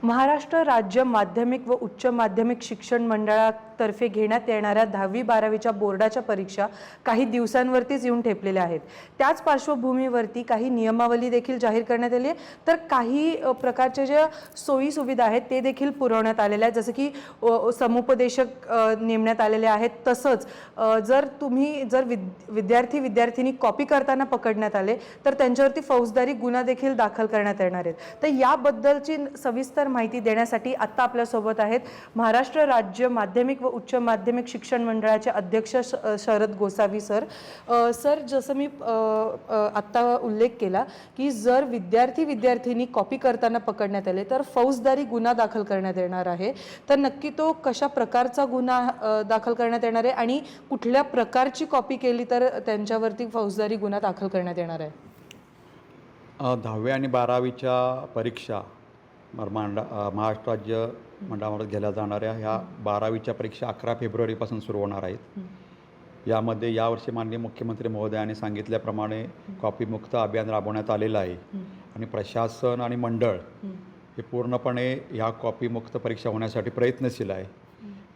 महाराष्ट्र राज्य माध्यमिक व उच्च माध्यमिक शिक्षण मंडळातर्फे घेण्यात येणाऱ्या 10वी-12वीच्या बोर्डाच्या परीक्षा काही दिवसांवरतीच येऊन ठेपलेल्या आहेत। त्याच पार्श्वभूमीवरती काही नियमावली देखील जाहीर करण्यात आली आहे, तर काही प्रकारच्या ज्या सोयी सुविधा आहेत ते देखील पुरवण्यात आलेल्या आहेत, जसे की समुपदेशक नेमण्यात आलेले आहेत। तसंच जर विद्यार्थी-विद्यार्थिनी कॉपी करताना पकडण्यात आले तर त्यांच्यावरती फौजदारी गुन्हा देखील दाखल करण्यात येणार आहेत। तर याबद्दलची सविस्तर माहिती देण्यासाठी आता आपल्या सोबत आहेत महाराष्ट्र राज्य माध्यमिक व उच्च माध्यमिक शिक्षण मंडळाचे अध्यक्ष शरद गोसावी सर। सर, जसं मी आता उल्लेख केला की जर विद्यार्थी-विद्यार्थिनी कॉपी करताना पकडण्यात आले तर फौजदारी गुन्हा दाखल करण्यात येणार आहे। तर नक्की तो कशा प्रकारचा गुन्हा दाखल करण्यात येणार आहे आणि कुठल्या प्रकारची कॉपी केली तर त्यांच्यावरती फौजदारी गुन्हा दाखल करण्यात येणार आहे? 10वी आणि 12वीच्या परीक्षा महाराष्ट्र राज्य मंडळामध्ये घेतल्या जाणाऱ्या ह्या 12वीच्या परीक्षा 11 फेब्रुवारीपासून सुरू होणार आहेत। यामध्ये यावर्षी माननीय मुख्यमंत्री महोदयांनी सांगितल्याप्रमाणे कॉपीमुक्त अभियान राबवण्यात आलेलं आहे आणि प्रशासन आणि मंडळ हे पूर्णपणे ह्या कॉपीमुक्त परीक्षा होण्यासाठी प्रयत्नशील आहे।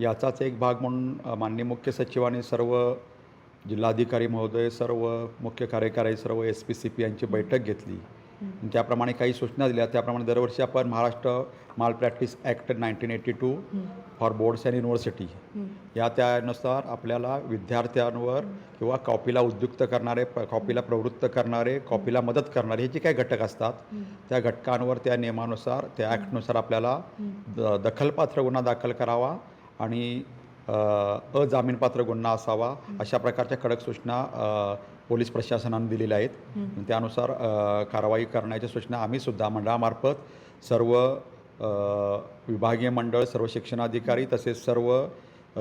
याचाच एक भाग म्हणून माननीय मुख्य सचिवांनी सर्व जिल्हाधिकारी महोदय, सर्व मुख्य कार्यकारी, सर्व SP-CP यांची बैठक घेतली। त्याप्रमाणे काही सूचना दिल्या। त्याप्रमाणे दरवर्षी आपण महाराष्ट्र माल practice act 1982 for boards and university या त्यानुसार आपल्याला विद्यार्थ्यांवर किंवा कॉपीला उद्युक्त करणारे, कॉपीला प्रवृत्त करणारे, कॉपीला मदत करणारे हे जे काही घटक असतात त्या घटकांवर त्या नियमानुसार, त्या ॲक्टनुसार आपल्याला दखलपात्र गुन्हा दाखल करावा आणि अजामीनपात्र गुन्हा असावा, अशा प्रकारच्या कडक सूचना पोलीस प्रशासनाने दिलेल्या आहेत। त्यानुसार कारवाई करण्याच्या सूचना आम्हीसुद्धा मंडळामार्फत सर्व विभागीय मंडळ, सर्व शिक्षणाधिकारी तसेच सर्व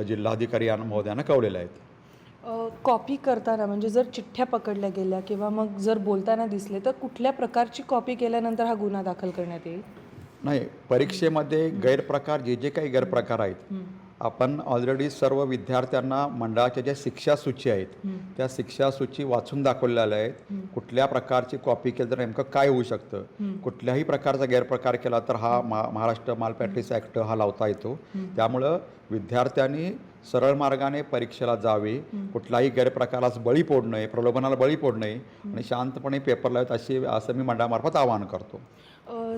जिल्हाधिकारी यांना महोदयांना कळवलेल्या आहेत। कॉपी करताना म्हणजे जर चिठ्ठ्या पकडल्या गेल्या किंवा मग जर बोलताना दिसले तर कुठल्या प्रकारची कॉपी केल्यानंतर हा गुन्हा दाखल करण्यात येईल? नाही, परीक्षेमध्ये गैरप्रकार जे काही गैरप्रकार आहेत आपण ऑलरेडी सर्व विद्यार्थ्यांना मंडळाच्या ज्या शिक्षासूची आहेत त्या शिक्षासूची वाचून दाखवलेल्या आहेत। कुठल्या प्रकारची कॉपी केली तर नेमकं काय होऊ शकतं, कुठल्याही प्रकारचा गैरप्रकार केला तर हा महाराष्ट्र माल प्रॅक्टिस ॲक्ट हा लावता येतो। त्यामुळं विद्यार्थ्यांनी सरळ मार्गाने परीक्षेला जावे, कुठलाही गैरप्रकारास बळी पडू नये, प्रलोभनाला बळी पडू नये आणि शांतपणे पेपर लावावेत असं मी मंडळामार्फत आवाहन करतो।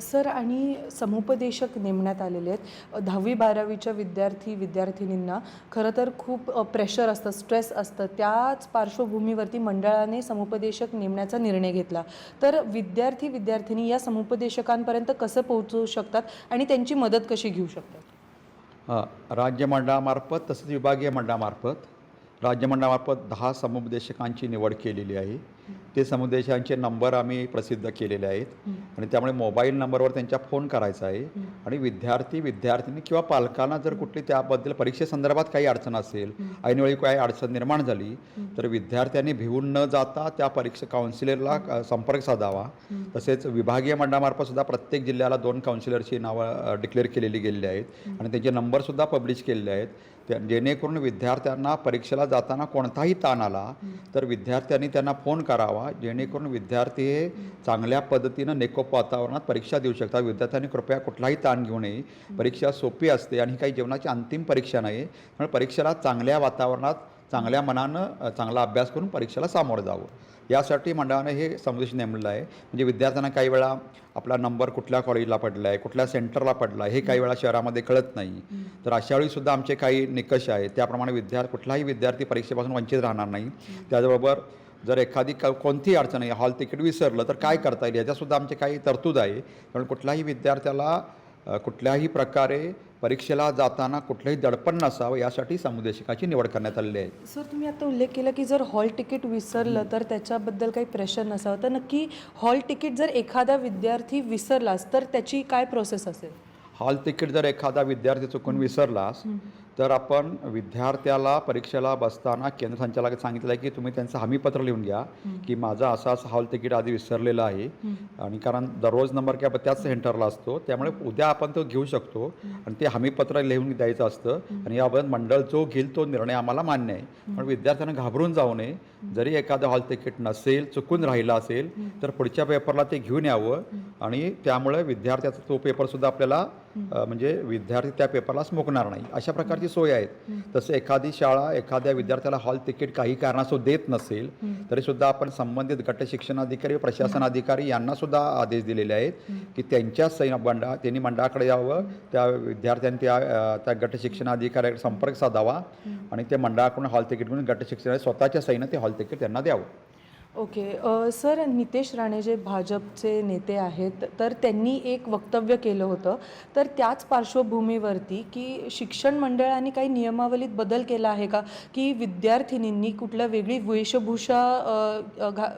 सर, आणि समुपदेशक नेमण्यात आलेले आहेत। 10वी-12वीच्या विद्यार्थिनींना खरं तर खूप प्रेशर असतं, स्ट्रेस असतं। त्याच पार्श्वभूमीवरती मंडळाने समुपदेशक नेमण्याचा निर्णय घेतला। तर विद्यार्थी-विद्यार्थिनी या समुपदेशकांपर्यंत कसं पोहोचू शकतात आणि त्यांची मदत कशी घेऊ शकतात? राज्य मंडळामार्फत तसंच विभागीय मंडळामार्फत राज्य मंडळामार्फत 10 समुपदेशकांची निवड केलेली आहे। ते समुपदेशकांचे नंबर आम्ही प्रसिद्ध केलेले आहेत आणि त्यामुळे मोबाईल नंबरवर त्यांच्या फोन करायचा आहे आणि विद्यार्थिनी किंवा पालकांना जर कुठली त्याबद्दल परीक्षेसंदर्भात काही अडचण असेल, ऐनवेळी काही अडचण निर्माण झाली तर विद्यार्थ्यांनी भिवून न जाता त्या परीक्षा काउन्सिलरला संपर्क साधावा। तसेच विभागीय मंडळामार्फत सुद्धा प्रत्येक जिल्ह्याला 2 काउन्सिलरची नावं डिक्लेअर केलेली गेलेली आहेत आणि त्यांचे नंबरसुद्धा पब्लिश केलेले आहेत, जेणेकरून विद्यार्थ्यांना परीक्षेला जाताना कोणताही ताण आला तर विद्यार्थ्यांनी त्यांना फोन करावा, जेणेकरून विद्यार्थी हे चांगल्या पद्धतीनं निकोप वातावरणात परीक्षा देऊ शकतात। विद्यार्थ्यांनी कृपया कुठलाही ताण घेऊ नये। परीक्षा सोपी असते आणि ही काही जीवनाची अंतिम परीक्षा नाही, त्यामुळे परीक्षेला चांगल्या वातावरणात, चांगल्या मनानं चांगला अभ्यास करून परीक्षेला सामोरं जावं, यासाठी मंडळाने हे समुपदेशक नेमलेलं आहे। म्हणजे विद्यार्थ्यांना काही वेळा आपला नंबर कुठल्या कॉलेजला पडला आहे, कुठल्या सेंटरला पडला आहे हे काही वेळा शहरामध्ये कळत नाही, तर अशा वेळीसुद्धा आमचे काही निकष आहेत, त्याप्रमाणे कुठलाही विद्यार्थी परीक्षेपासून वंचित राहणार नाही। त्याचबरोबर जर एखादी कोणतीही अडचण आहे, हॉल तिकीट विसरलं तर काय करता येईल याच्यासुद्धा आमचे काही तरतूद आहे। त्यामुळे कुठल्याही विद्यार्थ्याला कुठल्याही प्रकारे परीक्षेला जाताना कुठलंही दडपण नसावं यासाठी समुपदेशकाची निवड करण्यात आलेली आहे। सर, तुम्ही आता उल्लेख केला की जर हॉल तिकीट विसरलं तर त्याच्याबद्दल काही प्रेशर नसावं, तर नक्की हॉल तिकीट जर एखादा विद्यार्थी विसरलास तर त्याची काय प्रोसेस असेल? हॉल तिकीट जर एखादा विद्यार्थी चुकून विसरलास तर आपण विद्यार्थ्याला परीक्षेला बसताना केंद्र संचालकांनी सांगितलं आहे की तुम्ही त्यांचं हमीपत्र लिहून घ्या की माझं असं हॉल तिकीट आधी विसरलेलं आहे आणि कारण दररोज नंबर काय त्याच सेंटरला असतो, त्यामुळे उद्या आपण तो घेऊ शकतो आणि ते हमीपत्र लिहून द्यायचं असतं आणि याबाबत मंडळ जो घेईल तो निर्णय आम्हाला मान्य आहे। पण विद्यार्थ्यांना घाबरून जाऊ नये, जरी एखादं हॉल तिकीट नसेल, चुकून राहिला असेल तर पुढच्या पेपरला ते घेऊन यावं आणि त्यामुळे विद्यार्थ्याचा तो पेपरसुद्धा आपल्याला म्हणजे विद्यार्थी त्या पेपरलाच मुकणार नाही, अशा प्रकारची सोय आहेत. तसं एखादी शाळा एखाद्या विद्यार्थ्याला हॉल तिकीट काही कारणास्तव देत नसेल तरीसुद्धा आपण संबंधित गट शिक्षणाधिकारी व प्रशासन अधिकारी यांना सुद्धा आदेश दिलेले आहेत की त्यांच्या त्यांनी मंडळाकडे यावं, त्या विद्यार्थ्यांनी त्या गट शिक्षणाधिकाऱ्याकडे संपर्क साधावा आणि ते मंडळाकडून हॉल तिकीट म्हणून गट शिक्षण स्वतःच्या सहीनं ते हॉल तिकीट त्यांना द्यावं. ओके सर, नितेश राणे जे भाजपचे नेते आहेत तर त्यांनी एक वक्तव्य केलं होतं, तर त्याच पार्श्वभूमीवरती की शिक्षण मंडळाने काही नियमावलीत बदल केला आहे का, की विद्यार्थिनींनी कुठल्या वेगळी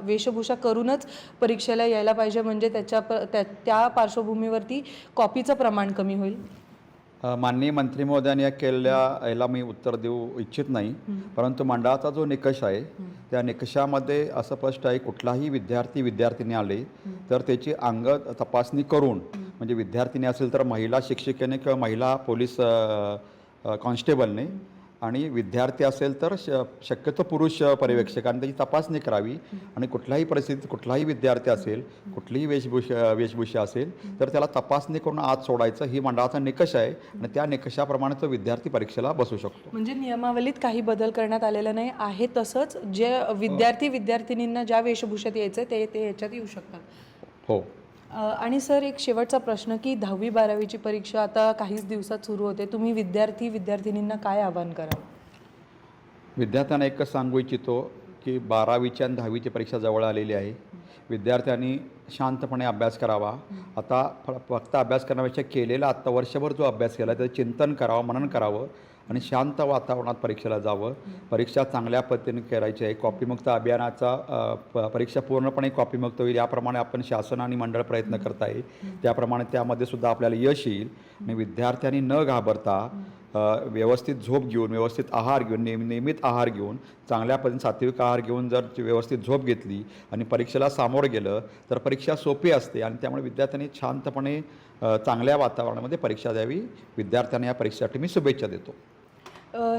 वेशभूषा करूनच परीक्षेला यायला पाहिजे, म्हणजे त्या पार्श्वभूमीवरती कॉपीचं प्रमाण कमी होईल? माननीय मंत्री महोदयांनी याला मी उत्तर देऊ इच्छित नाही, परंतु मंडळाचा जो निकष आहे त्या निकषामध्ये असं स्पष्ट आहे कुठलाही विद्यार्थीनी आले तर त्याची अंग तपासणी करून, म्हणजे विद्यार्थिनी असेल तर महिला शिक्षिकेने किंवा महिला पोलीस कॉन्स्टेबलने, आणि विद्यार्थी असेल तर शक्यतो पुरुष पर्यवेक्षकांनी त्याची तपासणी करावी. आणि कुठल्याही परिस्थितीत कुठलाही विद्यार्थी असेल, कुठलीही वेशभूषा असेल तर त्याला तपासणी करून आत सोडायचं, ही मंडळाचा निकष आहे आणि त्या निकषाप्रमाणे तो विद्यार्थी परीक्षेला बसू शकतो. म्हणजे नियमावलीत काही बदल करण्यात आलेला नाही आहे, तसंच जे विद्यार्थिनींना ज्या वेशभूषेत यायचं ते याच्यात येऊ शकतात. हो. आणि सर, एक शेवटचा प्रश्न की 10वी-12वीची परीक्षा आता काहीच दिवसात सुरू होते, तुम्ही विद्यार्थिनींना काय आवाहन कराल? विद्यार्थ्यांना एकच सांगू इच्छितो की 12वीची आणि 10वीची परीक्षा जवळ आलेली आहे. विद्यार्थ्यांनी शांतपणे अभ्यास करावा. आता फक्त अभ्यास करण्यापेक्षा केलेला आत्ता वर्षभर जो अभ्यास केला त्याचं चिंतन करावं, मनन करावं आणि शांत वातावरणात परीक्षेला जावं. परीक्षा चांगल्या पद्धतीने करायची आहे. कॉपीमुक्त अभियानाचा परीक्षा पूर्णपणे कॉपीमुक्त होईल याप्रमाणे आपण शासन आणि मंडळ प्रयत्न करत आहे. त्याप्रमाणे त्यामध्ये सुद्धा आपल्याला यश येईल. आणि विद्यार्थ्यांनी न घाबरता व्यवस्थित झोप घेऊन, व्यवस्थित आहार घेऊन, नियमित आहार घेऊन, चांगल्या पद्धतीने सात्विक आहार घेऊन जर व्यवस्थित झोप घेतली आणि परीक्षेला सामोरं गेलं तर परीक्षा सोपी असते. आणि त्यामुळे विद्यार्थ्यांनी शांतपणे चांगल्या वातावरणामध्ये परीक्षा द्यावी. विद्यार्थ्यांना या परीक्षेसाठी मी शुभेच्छा देतो.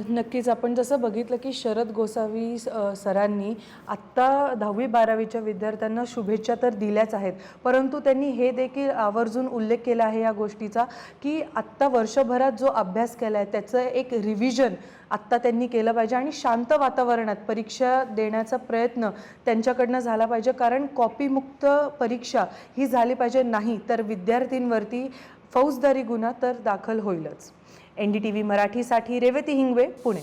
नक्कीच. आपण जसं बघितलं की शरद गोसावी सरांनी आत्ता 10वी-12वीच्या विद्यार्थ्यांना शुभेच्छा तर दिल्याच आहेत, परंतु त्यांनी हे देखील आवर्जून उल्लेख केला आहे या गोष्टीचा की आत्ता वर्षभरात जो अभ्यास केला आहे त्याचं एक रिव्हिजन आत्ता त्यांनी केलं पाहिजे आणि शांत वातावरणात परीक्षा देण्याचा प्रयत्न त्यांच्याकडनं झाला पाहिजे, कारण कॉपीमुक्त परीक्षा ही झाली पाहिजे. नाही तर विद्यार्थींवरती फौजदारी गुन्हा तर दाखल होईलच. NDTV मराठीसाठी रेवती हिंगवे, पुणे.